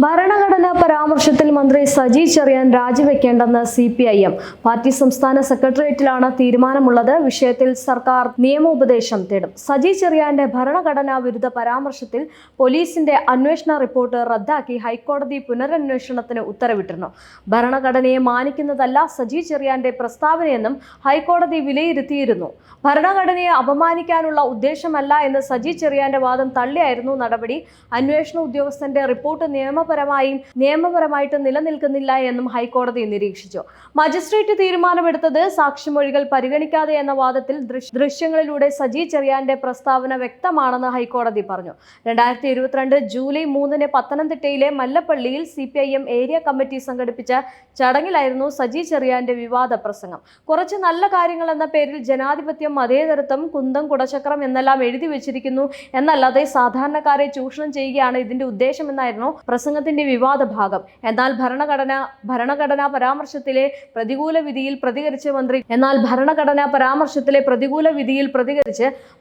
ഭരണഘടനാ പരാമർശത്തിൽ മന്ത്രി സജി ചെറിയാൻ രാജിവെക്കേണ്ടെന്ന് CPIM പാർട്ടി സംസ്ഥാന സെക്രട്ടേറിയറ്റിലാണ് തീരുമാനമുള്ളത്. വിഷയത്തിൽ സർക്കാർ നിയമോപദേശം തേടും. സജി ചെറിയാന്റെ ഭരണഘടനാ വിരുദ്ധ പരാമർശത്തിൽ പോലീസിന്റെ അന്വേഷണ റിപ്പോർട്ട് റദ്ദാക്കി ഹൈക്കോടതി പുനരന്വേഷണത്തിന് ഉത്തരവിട്ടിരുന്നു. ഭരണഘടനയെ മാനിക്കുന്നതല്ല സജി ചെറിയാന്റെ പ്രസ്താവനയെന്നും ഹൈക്കോടതി വിലയിരുത്തിയിരുന്നു. ഭരണഘടനയെ അപമാനിക്കാനുള്ള ഉദ്ദേശമല്ല എന്ന് സജി ചെറിയാന്റെ വാദം തള്ളിയായിരുന്നു നടപടി. അന്വേഷണ ഉദ്യോഗസ്ഥന്റെ റിപ്പോർട്ട് നിയമപരമായിട്ട് നിലനിൽക്കുന്നില്ല എന്നും ഹൈക്കോടതി നിരീക്ഷിച്ചു. മജിസ്ട്രേറ്റ് തീരുമാനമെടുത്തത് സാക്ഷിമൊഴികൾ പരിഗണിക്കാതെ എന്ന വാദത്തിൽ ദൃശ്യങ്ങളിലൂടെ സജി ചെറിയാന്റെ പ്രസ്താവന വ്യക്തമാണെന്ന് ഹൈക്കോടതി പറഞ്ഞു. 2022 ജൂലൈ 3 പത്തനംതിട്ടയിലെ മല്ലപ്പള്ളിയിൽ CPIM ഏരിയ കമ്മിറ്റി സംഘടിപ്പിച്ച ചടങ്ങിലായിരുന്നു സജി ചെറിയാന്റെ വിവാദ പ്രസംഗം. കുറച്ച് നല്ല കാര്യങ്ങൾ എന്ന പേരിൽ ജനാധിപത്യം, മതേതരത്വം, കുന്തം കുടചക്രം എന്നെല്ലാം എഴുതി വെച്ചിരിക്കുന്നു എന്നല്ലാതെ സാധാരണക്കാരെ ചൂഷണം ചെയ്യുകയാണ് ഇതിന്റെ ഉദ്ദേശമെന്നായിരുന്നു പ്രസംഗത്തിന്റെ വിവാദ ഭാഗം. എന്നാൽ ഭരണഘടനാ പരാമർശത്തിലെ പ്രതികൂല വിധിയിൽ പ്രതികരിച്ച്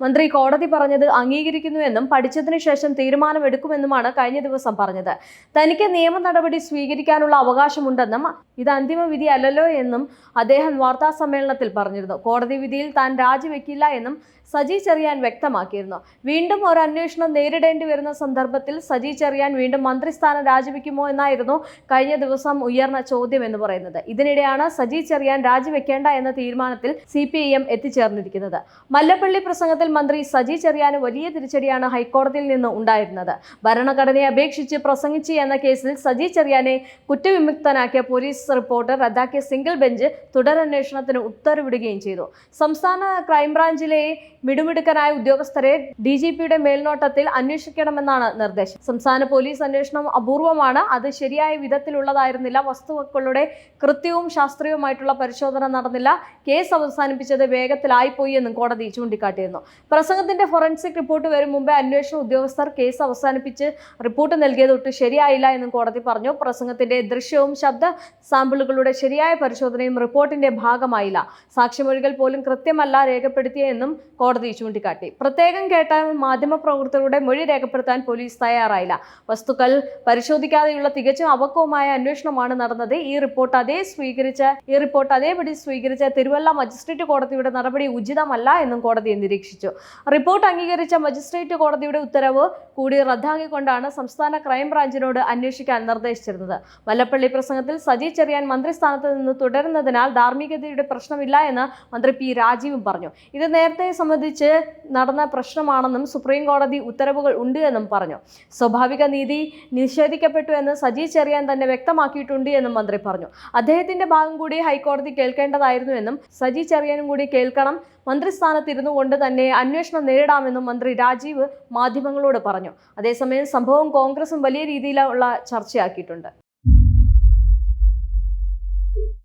മന്ത്രി കോടതി പറഞ്ഞത് അംഗീകരിക്കുന്നുവെന്നും പഠിച്ചതിനു ശേഷം തീരുമാനമെടുക്കുമെന്നുമാണ് കഴിഞ്ഞ ദിവസം പറഞ്ഞത്. തനിക്ക് നിയമ നടപടി സ്വീകരിക്കാനുള്ള അവകാശമുണ്ടെന്നും ഇത് അന്തിമ വിധി അല്ലല്ലോ എന്നും അദ്ദേഹം വാർത്താ സമ്മേളനത്തിൽ പറഞ്ഞിരുന്നു. കോടതി വിധിയിൽ താൻ രാജിവെക്കില്ല എന്നും സജി ചെറിയാൻ വ്യക്തമാക്കിയിരുന്നു. വീണ്ടും ഒരു അന്വേഷണം നേരിടേണ്ടി വരുന്ന സന്ദർഭത്തിൽ സജി ചെറിയാൻ വീണ്ടും മന്ത്രിസ്ഥാനം രാജിവെക്കുമോ എന്നായിരുന്നു കഴിഞ്ഞ ദിവസം ഉയർന്ന ചോദ്യം എന്ന് പറയുന്നത്. ഇതിനിടെയാണ് സജി ചെറിയാൻ രാജിവെക്കേണ്ട എന്ന തീരുമാനത്തിൽ CPIM എത്തിച്ചേർന്നിരിക്കുന്നത്. മല്ലപ്പള്ളി പ്രസംഗത്തിൽ മന്ത്രി സജി ചെറിയാന് വലിയ തിരിച്ചടിയാണ് ഹൈക്കോടതിയിൽ നിന്ന് ഉണ്ടായിരുന്നത്. ഭരണഘടനയെ അപേക്ഷിച്ച് പ്രസംഗിച്ചു എന്ന കേസിൽ സജി ചെറിയാനെ കുറ്റവിമുക്തനാക്കിയ പോലീസ് റിപ്പോർട്ട് റദ്ദാക്കിയ സിംഗിൾ ബെഞ്ച് തുടരന്വേഷണത്തിന് ഉത്തരവിടുകയും ചെയ്തു. സംസ്ഥാന ക്രൈംബ്രാഞ്ചിലെ മിടുമിടുക്കനായ ഉദ്യോഗസ്ഥരെ DGPയുടെ മേൽനോട്ടത്തിൽ അന്വേഷിക്കണമെന്നാണ് നിർദ്ദേശം. സംസ്ഥാന പോലീസ് അന്വേഷണം അപൂർവമാണ്. അത് ശരിയായ വിധത്തിലുള്ളതായിരുന്നില്ല. വസ്തുക്കളുടെ കൃത്യവും ശാസ്ത്രീയവുമായിട്ടുള്ള പരിശോധന നടന്നില്ല. കേസ് അവസാനിപ്പിച്ചത് വേഗത്തിലായിപ്പോയി എന്നും കോടതി ചൂണ്ടിക്കാട്ടിയിരുന്നു. പ്രസംഗത്തിന്റെ ഫോറൻസിക് റിപ്പോർട്ട് വരും മുമ്പേ അന്വേഷണ ഉദ്യോഗസ്ഥർ കേസ് അവസാനിപ്പിച്ച് റിപ്പോർട്ട് നൽകിയത് ഒട്ടും ശരിയായില്ല എന്നും കോടതി പറഞ്ഞു. പ്രസംഗത്തിന്റെ ദൃശ്യവും ശബ്ദ സാമ്പിളുകളുടെ ശരിയായ പരിശോധനയും റിപ്പോർട്ടിന്റെ ഭാഗമായില്ല. സാക്ഷിമൊഴികൾ പോലും കൃത്യമല്ല രേഖപ്പെടുത്തിയെന്നും കോടതി ചൂണ്ടിക്കാട്ടി. പ്രത്യേകം കേട്ട മാധ്യമപ്രവർത്തകരുടെ മൊഴി രേഖപ്പെടുത്താൻ പോലീസ് തയ്യാറായില്ല. വസ്തുക്കൾ പരിശോധിക്കാതെയുള്ള തികച്ചും അപക്വമായ അന്വേഷണമാണ് നടന്നത്. ഈ റിപ്പോർട്ട് അതേപടി സ്വീകരിച്ച തിരുവല്ല മജിസ്ട്രേറ്റ് കോടതിയുടെ നടപടി ഉചിതമല്ല എന്നും കോടതി നിരീക്ഷിച്ചു. റിപ്പോർട്ട് അംഗീകരിച്ച മജിസ്ട്രേറ്റ് കോടതിയുടെ ഉത്തരവ് കൂടി റദ്ദാക്കിക്കൊണ്ടാണ് സംസ്ഥാന ക്രൈംബ്രാഞ്ചിനോട് അന്വേഷിക്കാൻ നിർദ്ദേശിച്ചിരുന്നത്. മല്ലപ്പള്ളി പ്രസംഗത്തിൽ സജി ചെറിയാൻ മന്ത്രിസ്ഥാനത്ത് നിന്ന് തുടരുന്നതിനാൽ ധാർമ്മികതയുടെ പ്രശ്നമില്ല എന്ന് മന്ത്രി P. രാജീവും പറഞ്ഞു. ഇത് നേരത്തെ സംബന്ധിച്ച് നടന്ന പ്രശ്നമാണെന്നും സുപ്രീം കോടതി ഉത്തരവുകൾ ഉണ്ട് എന്നും പറഞ്ഞു. സ്വാഭാവിക നീതി നിഷേധിക്കപ്പെട്ടു എന്ന് സജി ചെറിയാൻ തന്നെ വ്യക്തമാക്കിയിട്ടുണ്ട് എന്നും മന്ത്രി പറഞ്ഞു. അദ്ദേഹത്തിന്റെ ഭാഗം കൂടി ഹൈക്കോടതി കേൾക്കേണ്ടതായിരുന്നു എന്നും സജി ചെറിയാനും കൂടി കേൾക്കണം. മന്ത്രിസ്ഥാനത്തിരുന്നു കൊണ്ട് തന്നെ അന്വേഷണം നേരിടാമെന്നും മന്ത്രി രാജീവ് മാധ്യമങ്ങളോട് പറഞ്ഞു. അതേസമയം സംഭവം കോൺഗ്രസും വലിയ രീതിയിലുള്ള ചർച്ചയാക്കിയിട്ടുണ്ട്.